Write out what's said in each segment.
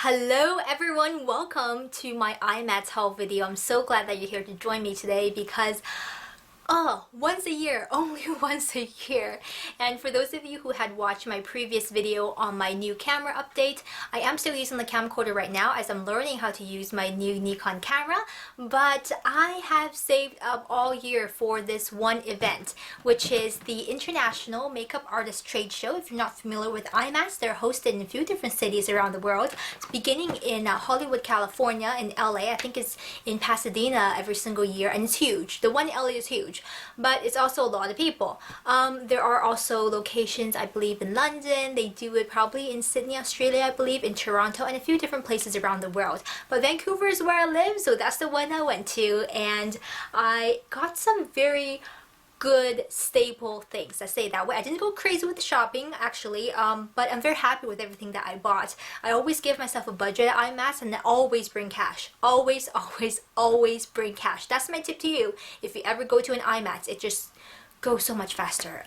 Hello everyone, welcome to my IMATS haul video. I'm so glad that you're here to join me today because once a year, only once a year. And for those of you who had watched my previous video on my new camera update, I am still using the camcorder right now as I'm learning how to use my new Nikon camera, but I have saved up all year for this one event, which is the International Makeup Artist Trade Show. If you're not familiar with IMATS, they're hosted in a few different cities around the world. It's beginning in Hollywood, California, in LA. I think it's in Pasadena every single year, and it's huge. The one in LA is huge. But it's also a lot of people. There are also locations, I believe, in London. They do it probably in Sydney, Australia, I believe, in Toronto, and a few different places around the world. But Vancouver is where I live, so that's the one I went to, and I got some very good staple things. I say that way. I didn't go crazy with the shopping actually, but I'm very happy with everything that I bought. I always give myself a budget at IMATS and I always bring cash. Always, always, always bring cash. That's my tip to you. If you ever go to an IMATS, it just goes so much faster.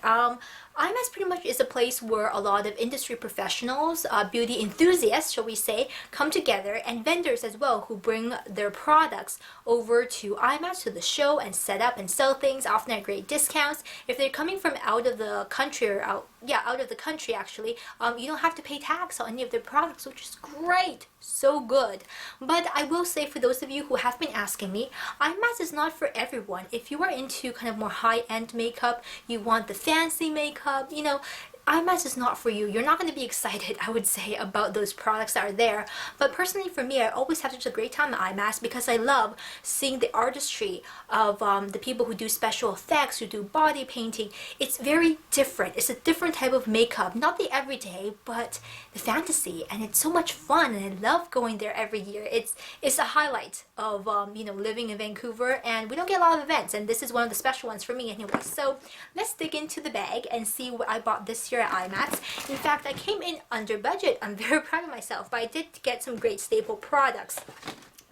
IMATS pretty much is a place where a lot of industry professionals, beauty enthusiasts, shall we say, come together, and vendors as well who bring their products over to IMATS, to the show, and set up and sell things, often at great discounts. If they're coming from out of the country, or out of the country actually, you don't have to pay tax on any of their products, which is great. So good. But I will say, for those of you who have been asking me, IMATS is not for everyone. If you are into kind of more high-end makeup, you want the fancy makeup, you know, IMATS is not for you. You're not going to be excited, I would say, about those products that are there. But personally for me, I always have such a great time at IMATS because I love seeing the artistry of the people who do special effects, who do body painting. It's very different. It's a different type of makeup. Not the everyday, but the fantasy. And it's so much fun, and I love going there every year. It's a highlight of living in Vancouver, and we don't get a lot of events, and this is one of the special ones for me anyway. So let's dig into the bag and see what I bought this year at IMATS. In fact, I came in under budget. I'm very proud of myself, but I did get some great staple products.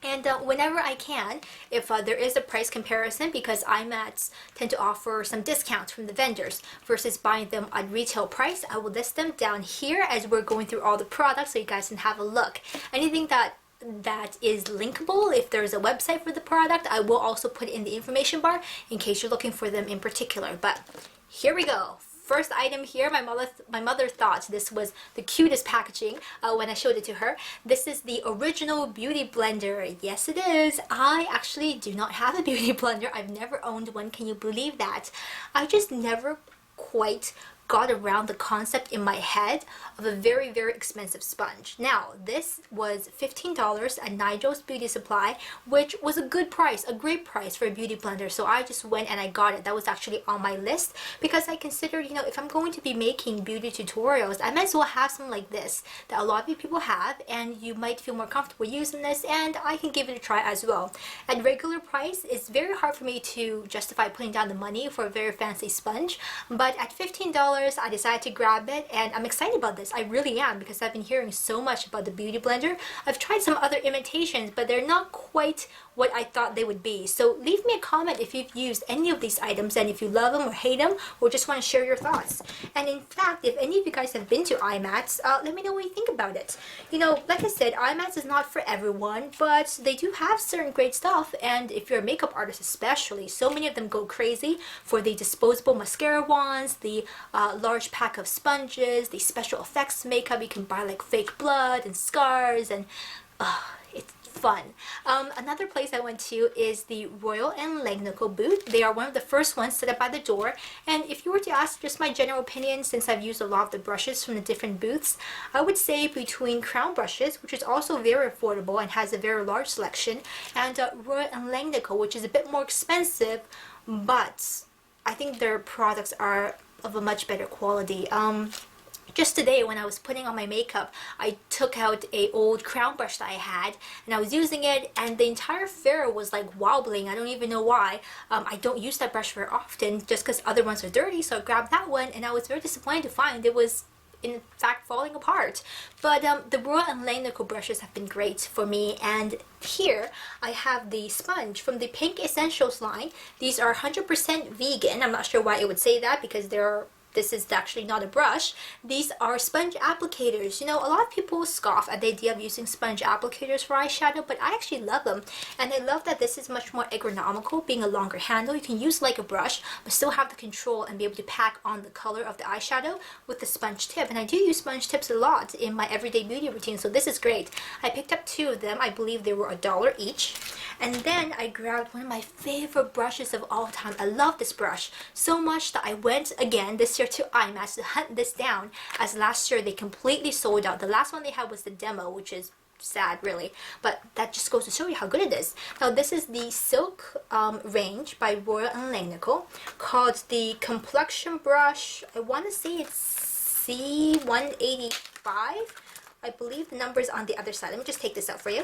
And whenever I can, if there is a price comparison, because IMATS tend to offer some discounts from the vendors versus buying them at retail price, I will list them down here as we're going through all the products so you guys can have a look. Anything that is linkable, if there's a website for the product, I will also put it in the information bar in case you're looking for them in particular. But here we go. First item here, my mother thought this was the cutest packaging when I showed it to her. This is the original beauty blender. Yes, it is. I actually do not have a beauty blender. I've never owned one. Can you believe that? I just never quite got around the concept in my head of a very, very expensive sponge. Now, this was $15 at Nigel's Beauty Supply, which was a good price, a great price for a beauty blender. So I just went and I got it. That was actually on my list because I considered, if I'm going to be making beauty tutorials, I might as well have something like this that a lot of people have, and you might feel more comfortable using this, and I can give it a try as well. At regular price, it's very hard for me to justify putting down the money for a very fancy sponge, but at $15, I decided to grab it, and I'm excited about this. I really am, because I've been hearing so much about the beauty blender. I've tried some other imitations, but they're not quite what I thought they would be. So leave me a comment if you've used any of these items, and if you love them or hate them, or just want to share your thoughts. And in fact, if any of you guys have been to IMATS, let me know what you think about it. Like I said, IMATS is not for everyone, but they do have certain great stuff, and if you're a makeup artist especially, so many of them go crazy for the disposable mascara wands, the large pack of sponges, the special effects makeup. You can buy like fake blood and scars, and it's fun. Another place I went to is the Royal and Langle booth. They are one of the first ones set up by the door, and if you were to ask just my general opinion, since I've used a lot of the brushes from the different booths, I would say between Crown brushes, which is also very affordable and has a very large selection, and Royal and Langle, which is a bit more expensive, but I think their products are of a much better quality. Just today when I was putting on my makeup, I took out a old Crown brush that I had, and I was using it, and the entire fair was like wobbling. I don't even know why. I don't use that brush very often just because other ones are dirty, so I grabbed that one, and I was very disappointed to find it was in fact falling apart. But the Royal and Langle brushes have been great for me, and here I have the sponge from the Pink Essentials line. These are 100% vegan. I'm not sure why it would say that because they're this is actually not a brush. These are sponge applicators. You know, a lot of people scoff at the idea of using sponge applicators for eyeshadow, but I actually love them. And I love that this is much more ergonomical, being a longer handle. You can use like a brush, but still have the control and be able to pack on the color of the eyeshadow with the sponge tip. And I do use sponge tips a lot in my everyday beauty routine, so this is great. I picked up 2 of them. I believe they were $1 each. And then I grabbed one of my favorite brushes of all time. I love this brush so much that I went again this year to IMATS to hunt this down, as last year they completely sold out. The last one they had was the demo, which is sad really, but that just goes to show you how good it is. Now this is the Silk range by Royal and Langle, called the Complexion Brush. I want to say it's C185. I believe the number is on the other side. Let me just take this out for you.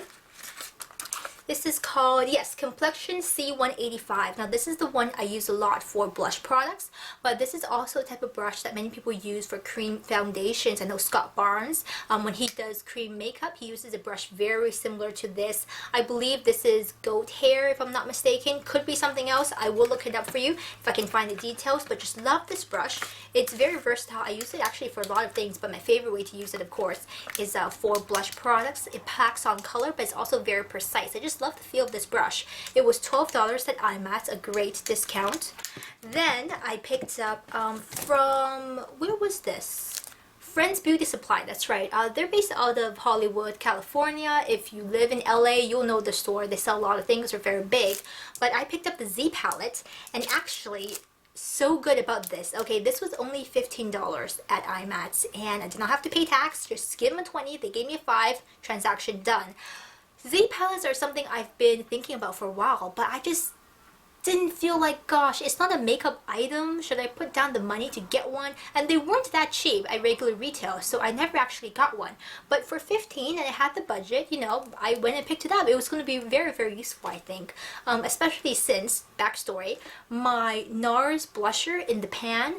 This is called, yes, Complexion C185. Now this is the one I use a lot for blush products, but this is also a type of brush that many people use for cream foundations. I know Scott Barnes, when he does cream makeup, he uses a brush very similar to this. I believe this is goat hair, if I'm not mistaken. Could be something else. I will look it up for you if I can find the details, but just love this brush. It's very versatile. I use it actually for a lot of things, but my favorite way to use it, of course, is for blush products. It packs on color, but it's also very precise. I just love the feel of this brush. It was $12 at IMATS, a great discount. Then I picked up from, where was this? Friends Beauty Supply, that's right. They're based out of Hollywood, California. If you live in LA, you'll know the store. They sell a lot of things, they're very big. But I picked up the Z palette, and actually, so good about this. Okay, this was only $15 at IMATS, and I did not have to pay tax. Just give them a 20. They gave me a 5. Transaction done. Z palettes are something I've been thinking about for a while, but I just didn't feel like, gosh, it's not a makeup item. Should I put down the money to get one? And they weren't that cheap at regular retail, so I never actually got one. But for $15 and I had the budget, you know, I went and picked it up. It was going to be very, very useful, I think. Especially since, backstory, my NARS blusher in the pan,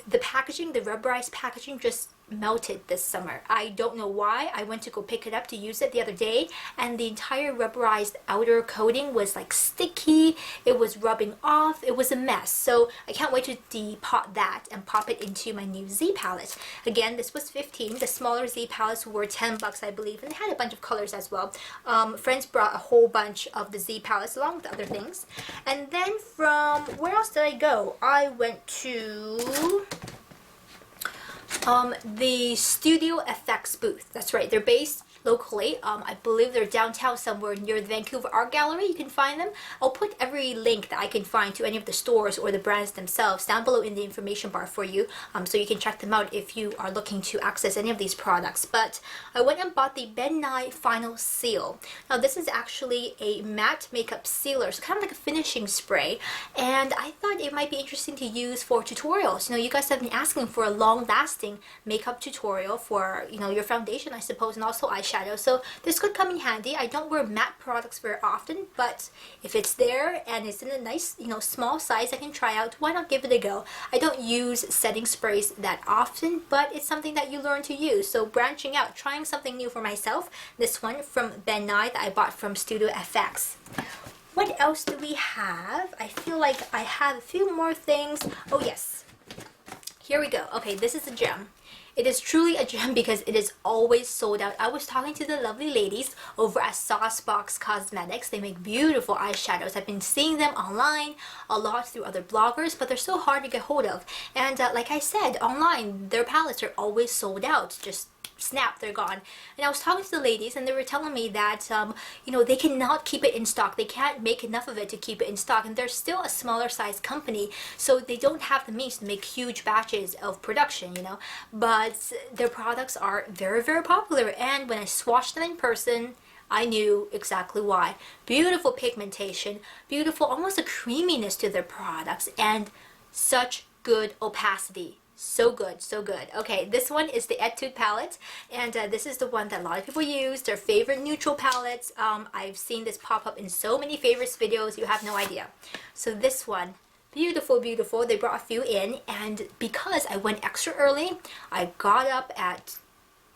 the packaging, the rubberized packaging, just melted this summer. I don't know why. I went to go pick it up to use it the other day, and the entire rubberized outer coating was like sticky. It was rubbing off. It was a mess. So I can't wait to depot that and pop it into my new Z palette. Again, this was $15. The smaller Z palettes were $10, I believe, and they had a bunch of colors as well. Friends brought a whole bunch of the Z palettes along with other things. And then from, where else did I go? I went to the Studio FX booth. That's right, they're based locally. I believe they're downtown somewhere near the Vancouver Art Gallery. You can find them. I'll put every link that I can find to any of the stores or the brands themselves down below in the information bar for you, so you can check them out if you are looking to access any of these products. But I went and bought the Ben Nye Final Seal. Now this is actually a matte makeup sealer, so kind of like a finishing spray, and I thought it might be interesting to use for tutorials. You know, you guys have been asking for a long-lasting makeup tutorial for, you know, your foundation, I suppose, and also eyeshadow. So this could come in handy. I don't wear matte products very often, but if it's there and it's in a nice, you know, small size I can try out, why not give it a go? I don't use setting sprays that often, but it's something that you learn to use. So branching out, trying something new for myself. This one from Ben Nye that I bought from Studio FX. What else do we have? I feel like I have a few more things. Oh yes, here we go. Okay, this is a gem. It is truly a gem because it is always sold out. I was talking to the lovely ladies over at Saucebox Cosmetics. They make beautiful eyeshadows. I've been seeing them online a lot through other bloggers, but they're so hard to get hold of. And like I said, online, their palettes are always sold out. Just snap, they're gone. And I was talking to the ladies and they were telling me that you know, they cannot keep it in stock. They can't make enough of it to keep it in stock, and they're still a smaller size company, so they don't have the means to make huge batches of production, you know, but their products are very, very popular. And when I swatched them in person, I knew exactly why. Beautiful pigmentation, beautiful, almost a creaminess to their products, and such good opacity. So good, so good. Okay, this one is the Etude palette, and this is the one that a lot of people use, their favorite neutral palettes. I've seen this pop up in so many favorites videos, you have no idea. So this one, beautiful, beautiful. They brought a few in, and because I went extra early, I got up at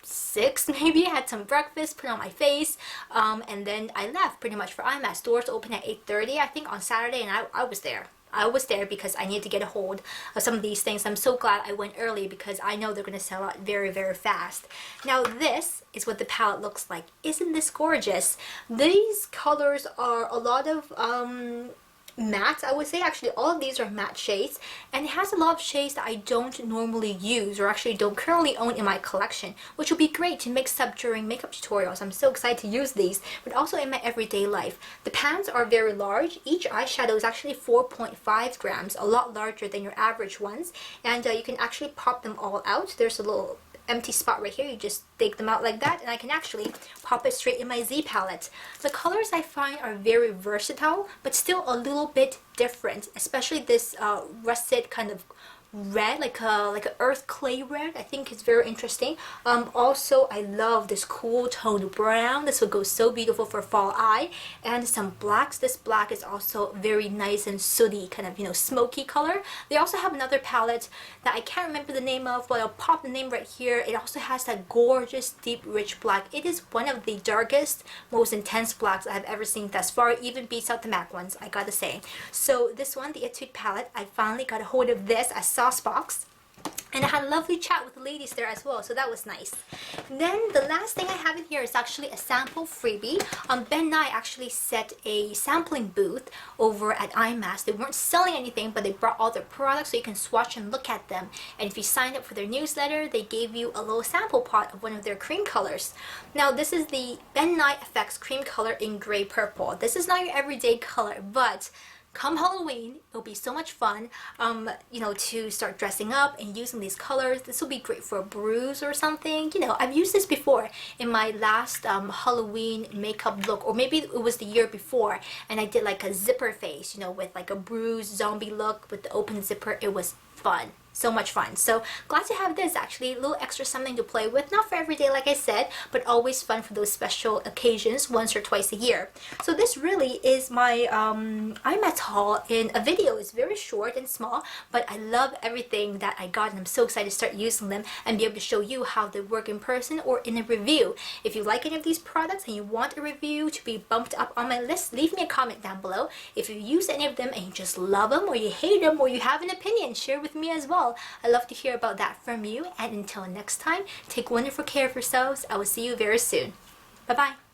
6 maybe, had some breakfast, put on my face, and then I left pretty much for IMATS. Doors open at 8:30 I think on Saturday, and I was there. I was there because I need to get a hold of some of these things. I'm so glad I went early because I know they're going to sell out very, very fast. Now this is what the palette looks like. Isn't this gorgeous? These colors are a lot of matte, I would say. Actually, all of these are matte shades, and it has a lot of shades that I don't normally use or actually don't currently own in my collection, which will be great to mix up during makeup tutorials. I'm so excited to use these, but also in my everyday life. The pans are very large. Each eyeshadow is actually 4.5 grams, a lot larger than your average ones, and you can actually pop them all out. There's a little empty spot right here. You just take them out like that, and I can actually pop it straight in my Z palette. The colors I find are very versatile, but still a little bit different, especially this russet kind of red, like a earth clay red. I think it's very interesting. Also, I love this cool toned brown. This will go so beautiful for fall eye. And some blacks. This black is also very nice and sooty, kind of, you know, smoky color. They also have another palette that I can't remember the name of, but I'll pop the name right here. It also has that gorgeous deep rich black. It is one of the darkest, most intense blacks I've ever seen thus far. It even beats out the MAC ones, I gotta say. So this one, the Etude palette, I finally got a hold of this at Saucebox, and I had a lovely chat with the ladies there as well, so that was nice. Then the last thing I have in here is actually a sample freebie. Ben and I actually set a sampling booth over at IMATS. They weren't selling anything, but they brought all their products so you can swatch and look at them. And if you signed up for their newsletter, they gave you a little sample pot of one of their cream colors. Now this is the Ben and I Effects cream color in gray purple. This is not your everyday color, but come Halloween, it'll be so much fun, you know, to start dressing up and using these colors. This will be great for a bruise or something. You know, I've used this before in my last Halloween makeup look, or maybe it was the year before, and I did like a zipper face, you know, with like a bruised zombie look with the open zipper. It was fun. So much fun. So glad to have this, actually a little extra something to play with. Not for every day, like I said, but always fun for those special occasions once or twice a year. So this really is my IMATS haul in a video. It's very short and small, but I love everything that I got, and I'm so excited to start using them and be able to show you how they work in person or in a review. If you like any of these products and you want a review to be bumped up on my list, leave me a comment down below. If you use any of them and you just love them, or you hate them, or you have an opinion, share with me as well. I love to hear about that from you, and until next time, take wonderful care of yourselves. I will see you very soon. Bye bye.